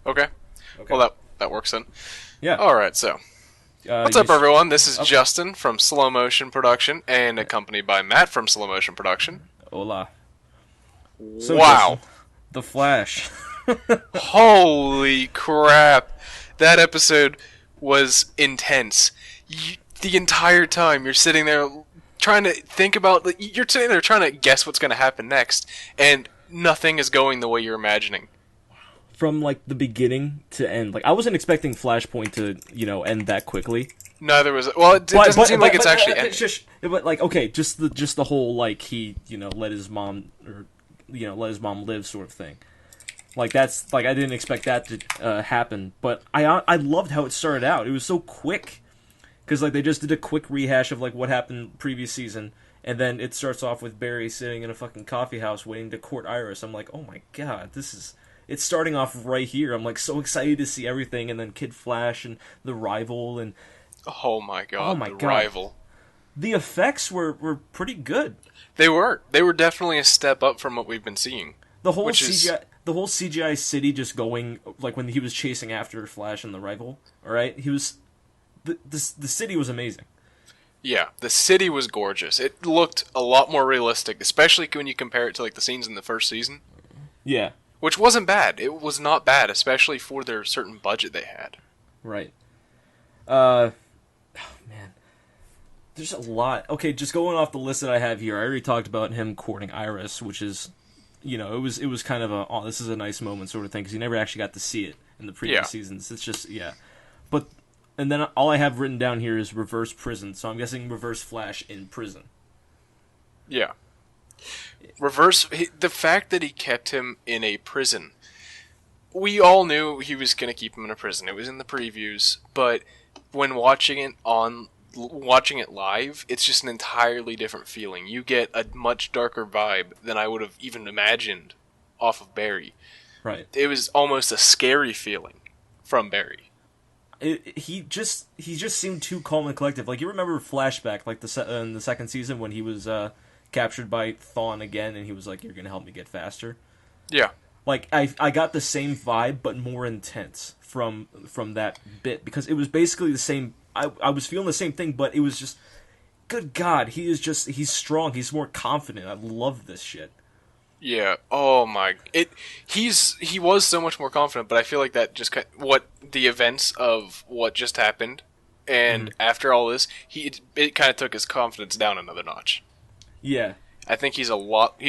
Okay. Okay. Well, that works then. Yeah. All right. So, what's You up, everyone? This is okay. Justin from SloMoeshon Production, and accompanied by Matt from SloMoeshon Production. Hola. So, Wow! Justin, The Flash. Holy crap! That episode was intense. The entire time you're sitting there trying to think about. You're sitting there trying to guess what's going to happen next, and nothing is going the way you're imagining. From, like, the beginning to end. Like, I wasn't expecting Flashpoint to, end that quickly. Neither was. Well, it doesn't seem like it's actually ending. But, like, okay, just the whole, like, he, let his mom, or, let his mom live sort of thing. Like, that's, like, I didn't expect that to happen. But I loved how it started out. It was so quick. Because, like, they just did a quick rehash of, like, what happened previous season. And then it starts off with Barry sitting in a fucking coffee house waiting to court Iris. I'm like, oh my god, it's starting off right here. I'm, like, so excited to see everything. And then Kid Flash and the rival and... Oh my god, Oh my the god. rival. The effects were pretty good. They were. They were definitely a step up from what we've been seeing. The whole CGI city just going, like, when he was chasing after Flash and the rival, alright? He was... The city was amazing. Yeah, the city was gorgeous. It looked a lot more realistic, especially when you compare it to, like, the scenes in the first season. Yeah. Which wasn't bad. It was not bad, especially for their certain budget they had. Right. Man. There's a lot. Okay, just going off the list that I have here, I already talked about him courting Iris, which is, it was kind of a, oh, this is a nice moment sort of thing, because you never actually got to see it in the previous seasons. It's just, yeah. But, and then all I have written down here is reverse prison, so I'm guessing reverse Flash in prison. Yeah. The fact that he kept him in a prison, we all knew he was going to keep him in a prison. It was in the previews, but when watching it live, it's just an entirely different feeling. You get a much darker vibe than I would have even imagined off of Barry. Right. It was almost a scary feeling from Barry. He just seemed too calm and collective. Like, you remember Flashback, like in the second season when he was captured by Thawne again, and he was like, "You're gonna help me get faster." Yeah. Like, I got the same vibe, but more intense from that bit, because it was basically the same. I was feeling the same thing, but it was just, good God, he's strong. He's more confident. I love this shit. Yeah. Oh my. He was so much more confident, but I feel like that just what the events of what just happened, and after all this, it kind of took his confidence down another notch. Yeah. I think he's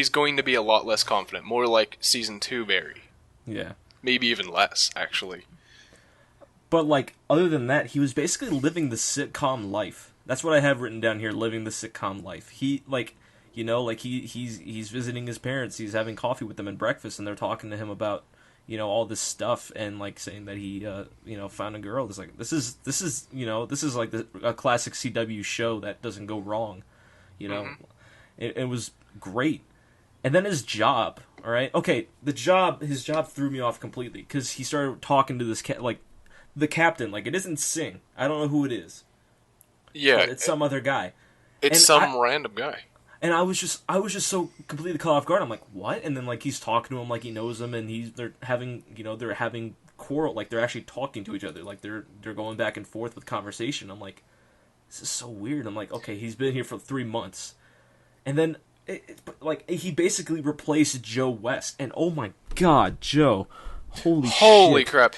going to be a lot less confident, more like season 2 Barry. Yeah. Maybe even less, actually. But, like, other than that, he was basically living the sitcom life. That's what I have written down here, living the sitcom life. He, like, he's visiting his parents, he's having coffee with them at breakfast, and they're talking to him about, all this stuff, and, like, saying that he, found a girl. It's like, this is like a classic CW show that doesn't go wrong, Mm-hmm. It was great. And then his job, all right? Okay, his job threw me off completely, because he started talking to this, the captain, like, it isn't Singh. I don't know who it is. Yeah. But it's some other guy. It's some random guy. And I was just so completely caught off guard. I'm like, what? And then, like, he's talking to him like he knows him, and they're having quarrel, like, they're actually talking to each other, like, they're going back and forth with conversation. I'm like, this is so weird. I'm like, okay, he's been here for 3 months. And then, he basically replaced Joe West. And oh my god, Joe. Holy shit. Crap.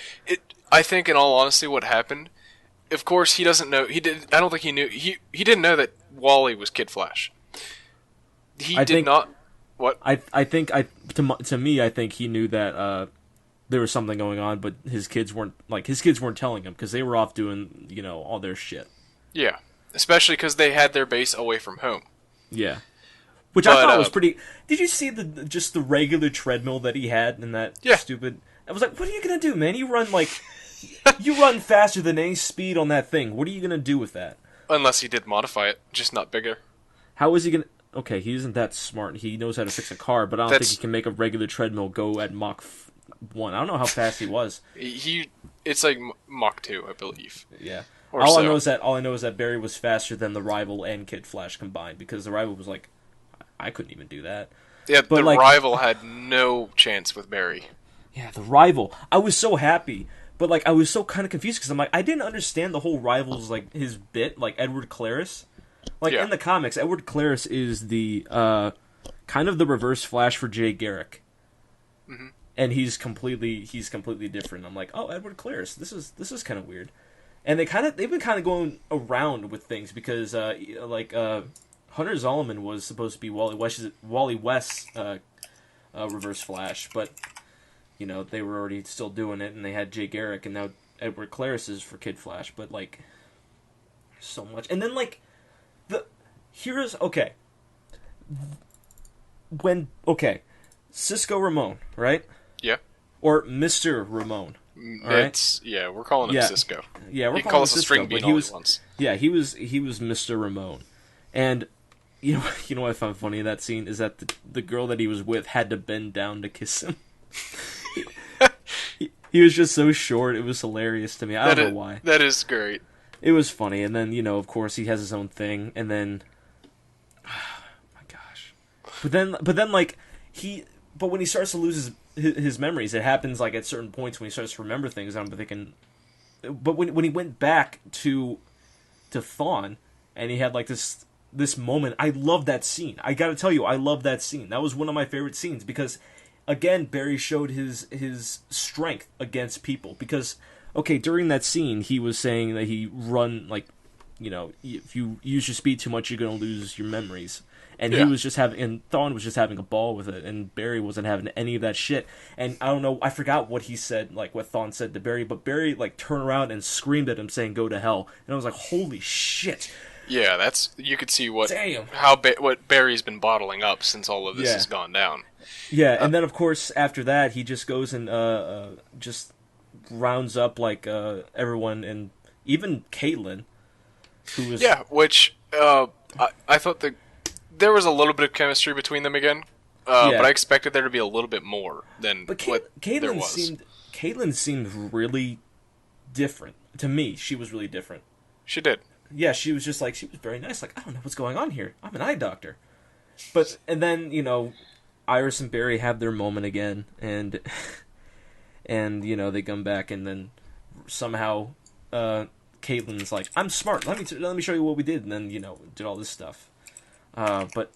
I think, in all honesty, what happened, of course, he doesn't know, I don't think he knew, he didn't know that Wally was Kid Flash. I think to me, I think he knew that, there was something going on, but his kids weren't telling him, because they were off doing, all their shit. Yeah. Especially because they had their base away from home. Yeah. Which I thought was pretty... Did you see just the regular treadmill that he had in that stupid... I was like, what are you going to do, man? You run, you run faster than any speed on that thing. What are you going to do with that? Unless he did modify it, just not bigger. How is he going to... Okay, he isn't that smart. He knows how to fix a car, but I don't think he can make a regular treadmill go at Mach 1. I don't know how fast he was. It's like Mach 2, I believe. Yeah. All I know is that Barry was faster than the rival and Kid Flash combined, because the rival was like, I couldn't even do that. Yeah, but the rival had no chance with Barry. Yeah, the rival. I was so happy, but like I was so kind of confused because I'm like I didn't understand the whole rival's like his bit, like Edward Claris. Like Yeah. in the comics, Edward Claris is the kind of the reverse Flash for Jay Garrick, and he's completely different. I'm like, oh, Edward Claris, this is kind of weird, and they've been kind of going around with things because Hunter Zolomon was supposed to be Wally West's reverse Flash, but they were already still doing it, and they had Jay Garrick, and now Edward Claris is for Kid Flash, but like so much, and then like. Okay. Cisco Ramon, right? Yeah. Or Mr. Ramon. It's we're calling him Cisco. Yeah, we're he calling him us a Cisco, string bean all at once. Yeah, he was Mr. Ramon. And you know what I found funny in that scene is that the girl that he was with had to bend down to kiss him. he was just so short, it was hilarious to me. I don't know why. That is great. It was funny, and then, of course, he has his own thing, and then... Oh, my gosh. But then, like, But when he starts to lose his memories, it happens, like, at certain points when he starts to remember things, and I'm thinking... But when he went back to Thawne, and he had, like, this moment, I love that scene. I gotta tell you, I love that scene. That was one of my favorite scenes, because, again, Barry showed his strength against people, because... Okay, during that scene, he was saying that he if you use your speed too much, you're going to lose your memories. And he was just and Thawne was just having a ball with it, and Barry wasn't having any of that shit. And I don't know, I forgot what he said, like what Thawne said to Barry, but Barry, like, turned around and screamed at him saying, "Go to hell." And I was like, holy shit. Yeah, you could see what Barry's been bottling up since all of this has gone down. Yeah, and then, of course, after that, he just goes and just... rounds up like everyone, and even Caitlin, who was which I thought there was a little bit of chemistry between them again, but I expected there to be a little bit more than what there was. Caitlin seemed really different to me. She was really different. She did. Yeah, she was just like she was very nice. Like, I don't know what's going on here. I'm an eye doctor, and then Iris and Barry have their moment again, and. And, they come back, and then somehow Caitlin's like, "I'm smart, let me show you what we did," and then, did all this stuff. But,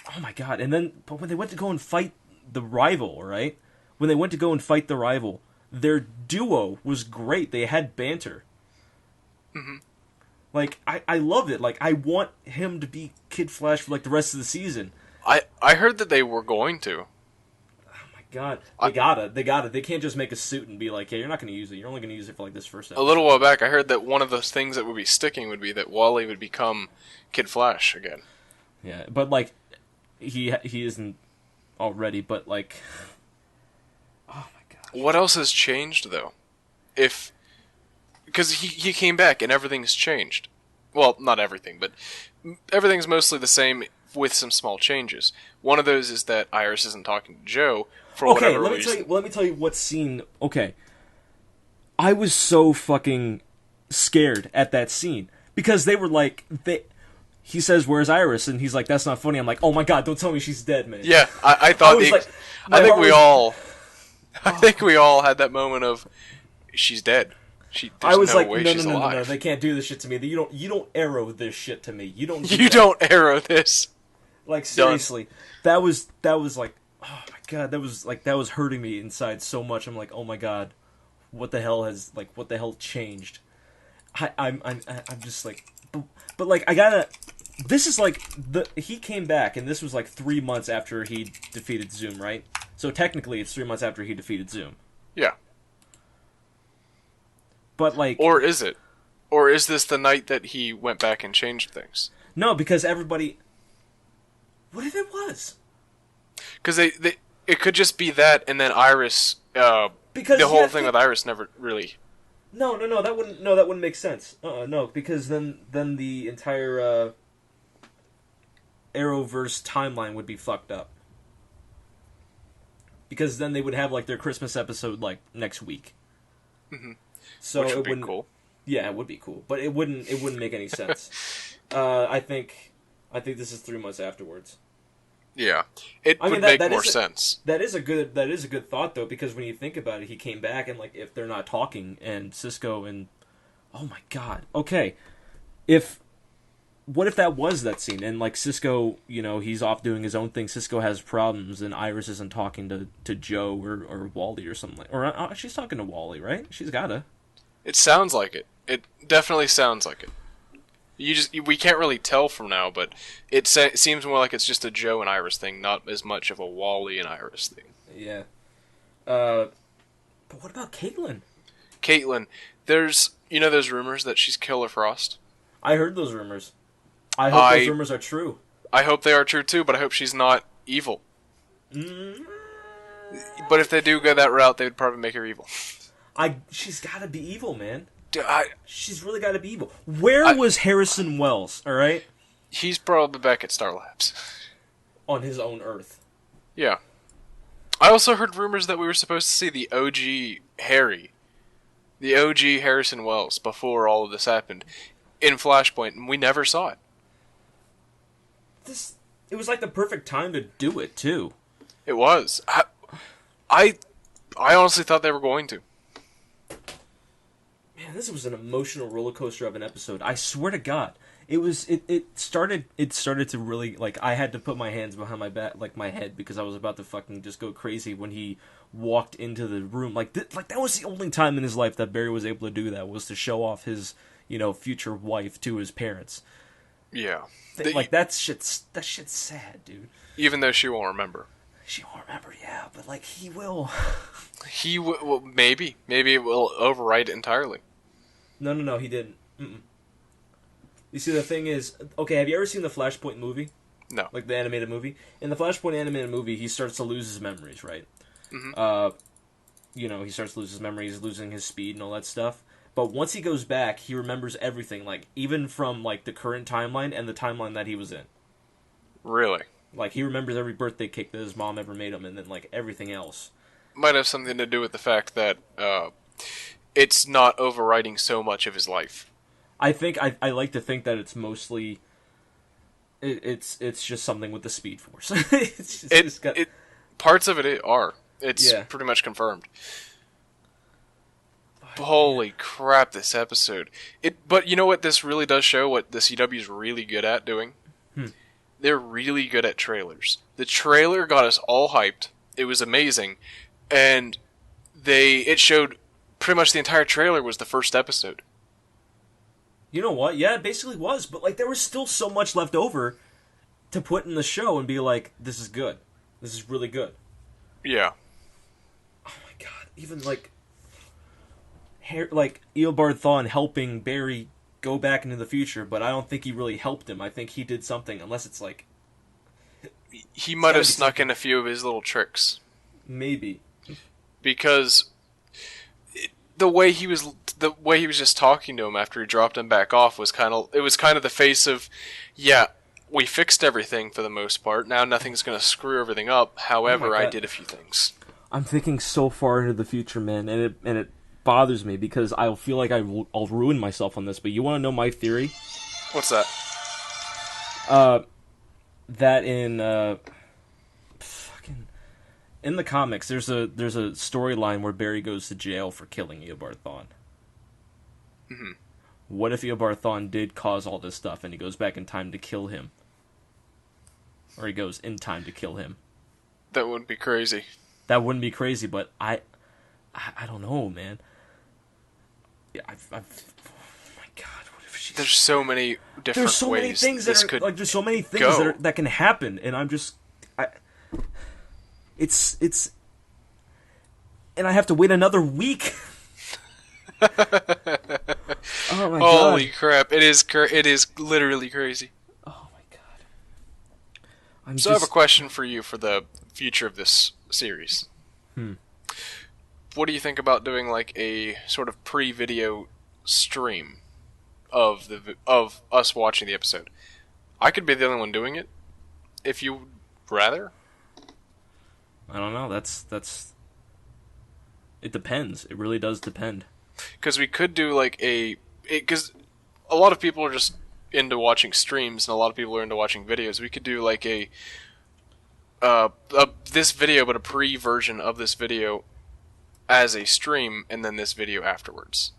oh my god, but when they went to go and fight the rival, right? When they went to go and fight the rival, their duo was great. They had banter. Mm-hmm. Like, I love it. Like, I want him to be Kid Flash for, like, the rest of the season. I heard that they were going to. God, they gotta. They can't just make a suit and be like, "Yeah, you're not going to use it. You're only going to use it for like this first episode." A little while back, I heard that one of those things that would be sticking would be that Wally would become Kid Flash again. Yeah, but like, he isn't already. But like, oh my god. What else has changed though? Because he came back and everything's changed. Well, not everything, but everything's mostly the same with some small changes. One of those is that Iris isn't talking to Joe. Okay, let me tell you what scene. Okay, I was so fucking scared at that scene because they were like, he says, "Where's Iris?" and he's like, "That's not funny." I'm like, "Oh my god, don't tell me she's dead, man." Yeah, I thought. I think we all had that moment of, she's dead. I was like, no, they can't do this shit to me. You don't arrow this shit to me. You don't. Don't arrow this. Like, seriously, that was like, oh my god, that was hurting me inside so much. I'm like, oh my god, what the hell changed? I'm just like, but like, I gotta. This is like he came back, and this was like 3 months after he defeated Zoom, right? So technically, it's 3 months after he defeated Zoom. Yeah. But like, or is it? Or is this the night that he went back and changed things? No, because everybody. What if it was? Because it could just be that, and then Iris. Because the whole thing with Iris never really. No, that wouldn't make sense. No, because then the entire Arrowverse timeline would be fucked up. Because then they would have like their Christmas episode like next week. Mm-hmm. So which would be cool. Yeah, it would be cool, but it wouldn't make any sense. I think this is 3 months afterwards. Yeah, it I mean, would that make that more is sense. that is a good thought though, because when you think about it, he came back and like if they're not talking and Cisco and oh my god, okay, if what if that was that scene and like Cisco, he's off doing his own thing. Cisco has problems and Iris isn't talking to Joe or Wally or something she's talking to Wally, right? She's gotta. It sounds like it. It definitely sounds like it. We can't really tell from now, but it seems more like it's just a Joe and Iris thing, not as much of a Wally and Iris thing. Yeah. But what about Caitlin? Caitlin, there's those rumors that she's Killer Frost. I heard those rumors. I hope those rumors are true. I hope they are true too, but I hope she's not evil. Mm. But if they do go that route, they would probably make her evil. She's gotta be evil, man. She's really gotta be evil. Where was Harrison Wells, alright? He's probably back at Star Labs. On his own Earth. Yeah. I also heard rumors that we were supposed to see the OG Harry. The OG Harrison Wells before all of this happened in Flashpoint, and we never saw it. It was like the perfect time to do it, too. It was. I honestly thought they were going to. Man, this was an emotional roller coaster of an episode. I swear to God, it started to really like I had to put my hands behind my back, like my head, because I was about to fucking just go crazy when he walked into the room. Like that was the only time in his life that Barry was able to do that, was to show off his future wife to his parents. Yeah, like that shit's sad, dude. Even though she won't remember. She won't remember, yeah, but like he will. He will. Well, maybe it will override it entirely. No, he didn't. Mm-mm. You see, the thing is, okay, have you ever seen the Flashpoint movie? No. Like the animated movie? In the Flashpoint animated movie, he starts to lose his memories, right? Mm-hmm. He starts to lose his memories, losing his speed and all that stuff. But once he goes back, he remembers everything, like, even from, like, the current timeline and the timeline that he was in. Really? Like, he remembers every birthday cake that his mom ever made him, and then, like, everything else. Might have something to do with the fact that, it's not overriding so much of his life. I think I like to think that it's mostly it's just something with the Speed Force. Parts of it are. It's pretty much confirmed. Holy crap! This episode. But you know what? This really does show what the CW is really good at doing. They're really good at trailers. The trailer got us all hyped. It was amazing, and it showed. Pretty much the entire trailer was the first episode. You know what? Yeah, it basically was. But, like, there was still so much left over to put in the show and be like, this is good. This is really good. Yeah. Oh, my God. Even, like Eobard Thawne helping Barry go back into the future, but I don't think he really helped him. I think he did something, unless it's, like... He might have snuck in a few of his little tricks. Maybe. Because... The way he was just talking to him after he dropped him back off was kind of the face of, yeah, we fixed everything for the most part. Now nothing's going to screw everything up. However, I did a few things. I'm thinking so far into the future, man, and it bothers me because I'll feel like I'll ruin myself on this. But you want to know my theory? What's that? That in the comics, there's a storyline where Barry goes to jail for killing Eobard Thawne. Mm-hmm. What if Eobard Thawne did cause all this stuff, and he goes back in time to kill him? Or he goes in time to kill him? That wouldn't be crazy. That wouldn't be crazy, but I don't know, man. Yeah, oh my God, what if she's... There's so many different ways many things this that are, could like, there's so many things that can happen, and I'm just... It's and I have to wait another week. Oh my God! Holy crap! It is literally crazy. Oh my God! I have a question for you for the future of this series. What do you think about doing like a sort of pre-video stream of us watching the episode? I could be the only one doing it, if you'd rather. I don't know. That's. It depends. It really does depend. Because we could do like because a lot of people are just into watching streams, and a lot of people are into watching videos. We could do like this video, but a pre-version of this video as a stream, and then this video afterwards.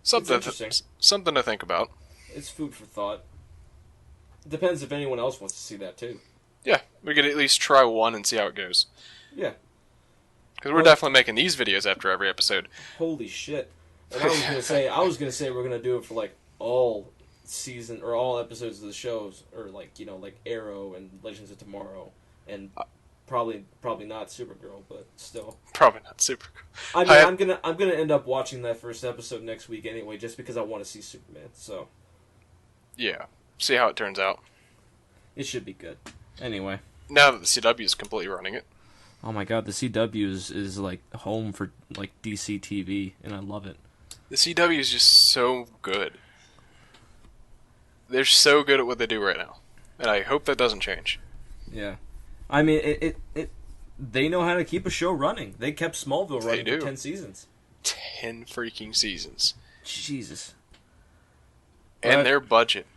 Something to think about. It's food for thought. Depends if anyone else wants to see that too. Yeah, we could at least try one and see how it goes. Yeah. Because we're definitely making these videos after every episode. Holy shit. And I was gonna say we're gonna do it for like all season or all episodes of the shows, or like, you know, like Arrow and Legends of Tomorrow, and probably not Supergirl, but still. Probably not Supergirl. I mean, I'm gonna end up watching that first episode next week anyway, just because I want to see Superman. So. Yeah. See how it turns out. It should be good. Anyway. Now that the CW is completely running it. Oh my god, the CW is like home for like DC TV, and I love it. The CW is just so good. They're so good at what they do right now, and I hope that doesn't change. Yeah, I mean they know how to keep a show running. They kept Smallville running for 10 seasons. 10 freaking seasons. Jesus. And their budget.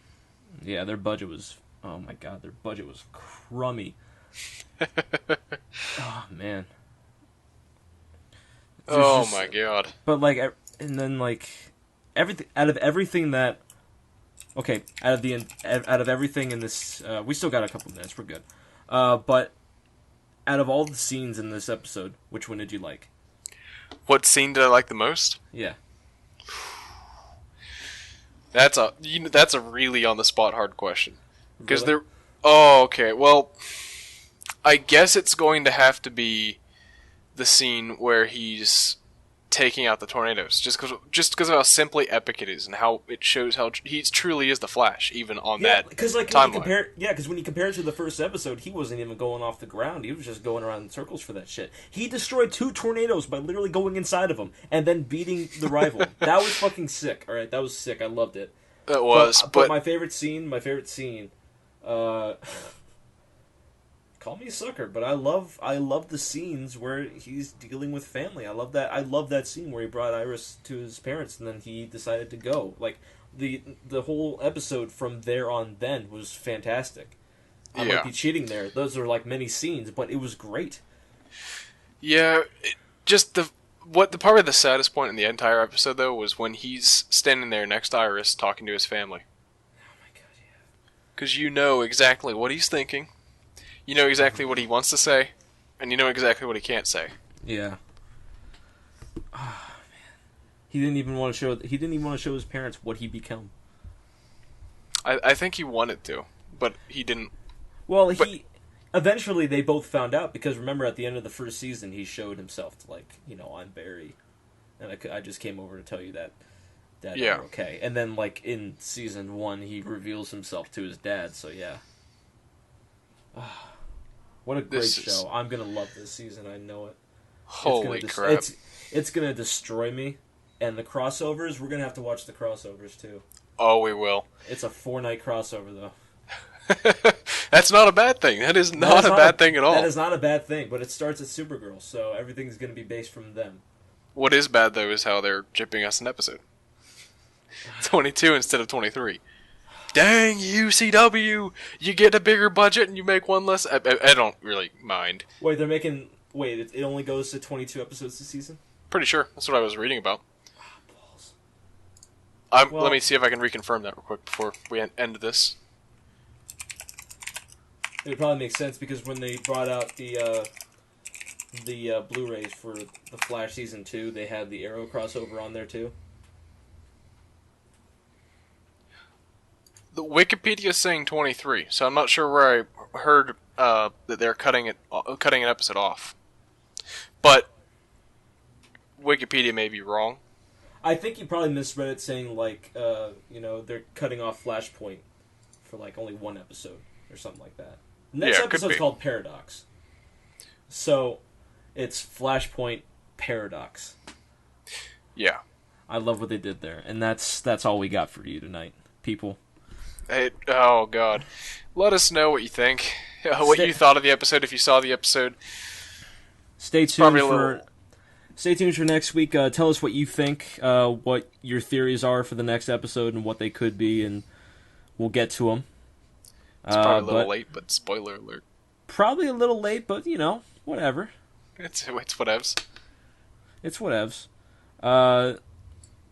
Yeah, their budget was. Oh my god, their budget was crummy. Oh man. Oh my god. But like, and then like, everything out of everything that. Okay, out of everything in this, we still got a couple minutes. We're good. But out of all the scenes in this episode, which one did you like? What scene did I like the most? Yeah. That's a really on the spot hard question. Because Really? Oh, okay. Well, I guess it's going to have to be the scene where he's taking out the tornadoes, just because of how simply epic it is and how it shows how he truly is the Flash, even on that timeline. Because when you compare it to the first episode, he wasn't even going off the ground; he was just going around in circles for that shit. He destroyed 2 tornadoes by literally going inside of them and then beating the rival. That was fucking sick. All right, that was sick. I loved it. It was, but my favorite scene. Call me a sucker, but I love the scenes where he's dealing with family. I love that scene where he brought Iris to his parents and then he decided to go. Like the whole episode from there on then was fantastic. I might be cheating there. Those are like many scenes, but it was great. Yeah, probably the saddest point in the entire episode though was when he's standing there next to Iris talking to his family. Oh my god, yeah. Because you know exactly what he's thinking. You know exactly what he wants to say, and you know exactly what he can't say. Yeah. Oh man, he didn't even want to show his parents what he become. I think he wanted to, but he didn't. Well, eventually they both found out because remember at the end of the first season he showed himself to like, you know, I'm Barry, and I just came over to tell you that you're okay. And then like in season 1 he reveals himself to his dad. So yeah. What a great show. I'm going to love this season. I know it. Holy crap. It's going to destroy me. And the crossovers, we're going to have to watch the crossovers too. Oh, we will. It's a 4-night crossover though. That's not a bad thing. That is not a bad thing at all. That is not a bad thing, but it starts at Supergirl, so everything's going to be based from them. What is bad though is how they're jipping us an episode. 22 instead of 23. Dang you, CW! You get a bigger budget and you make one less. I don't really mind. Wait, it only goes to 22 episodes this season? Pretty sure. That's what I was reading about. Balls. Let me see if I can reconfirm that real quick before we end this. It would probably make sense because when they brought out the Blu-rays for the Flash Season 2, they had the Arrow crossover on there too. The Wikipedia is saying 23, so I'm not sure where I heard that they're cutting an episode off. But Wikipedia may be wrong. I think you probably misread it saying like, they're cutting off Flashpoint for like only 1 episode or something like that. The next episode's called Paradox. So it's Flashpoint Paradox. Yeah. I love what they did there, and that's all we got for you tonight, people. Hey, oh god, let us know what you think, what you thought of the episode if you saw the episode. Stay tuned for next week. Tell us what you think, what your theories are for the next episode, and what they could be, and we'll get to them. It's probably a little But late, but spoiler alert. probably a little late, but whatever. It's whatevs. It's whatevs.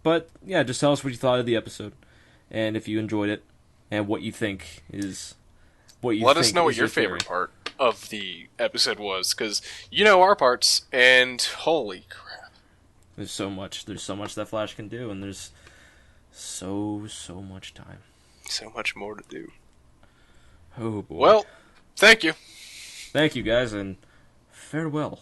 But yeah, just tell us what you thought of the episode, and if you enjoyed it, and what you think is Let us know what your theory. favorite part of the episode was, because you know our parts, and holy crap. There's so much. There's so much that Flash can do, and there's so much time. So much more to do. Oh boy. Well, thank you. Thank you guys, and farewell.